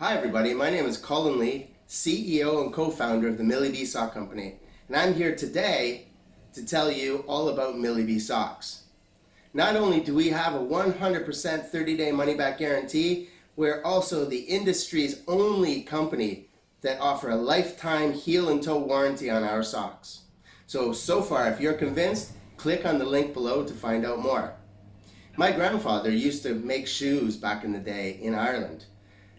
Hi everybody, my name is Colin Lee, CEO and co-founder of the Millibe Sock Company, and I'm here today to tell you all about Millibe Socks. Not only do we have a 100% 30-day money-back guarantee, we're also the industry's only company that offer a lifetime heel and toe warranty on our socks. So far, if you're convinced, click on the link below to find out more. My grandfather used to make shoes back in the day in Ireland.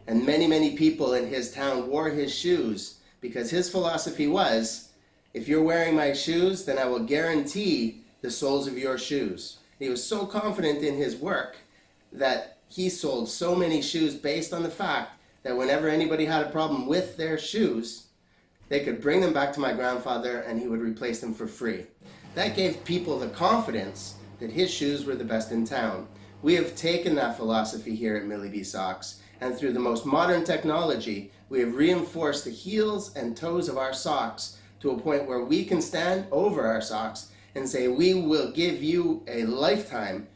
And many people in his town wore his shoes because his philosophy was, if you're wearing my shoes, then I will guarantee the soles of your shoes. He was so confident in his work that he sold so many shoes based on the fact that whenever anybody had a problem with their shoes, they could bring them back to my grandfather and he would replace them for free. That gave people the confidence that his shoes were the best in town. We have taken that philosophy here at Millibe Socks, and through the most modern technology, we have reinforced the heels and toes of our socks to a point where we can stand over our socks and say we will give you a lifetime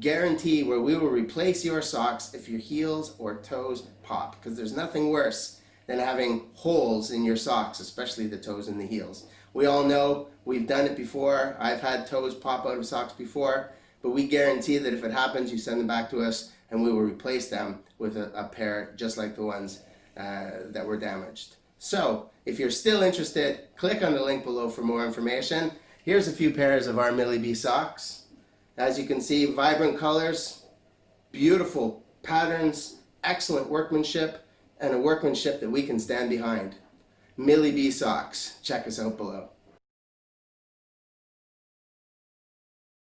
guarantee where we will replace your socks if your heels or toes pop, because there's nothing worse than having holes in your socks, especially the toes and the heels. We all know, we've done it before. I've had toes pop out of socks before, but we guarantee that if it happens, you send them back to us and we will replace them with a pair just like the ones that were damaged. So if you're still interested, click on the link below for more information. Here's a few pairs of our Millibe socks. As you can see, vibrant colors, beautiful patterns, excellent workmanship, and a workmanship that we can stand behind. Millibe Socks. Check us out below.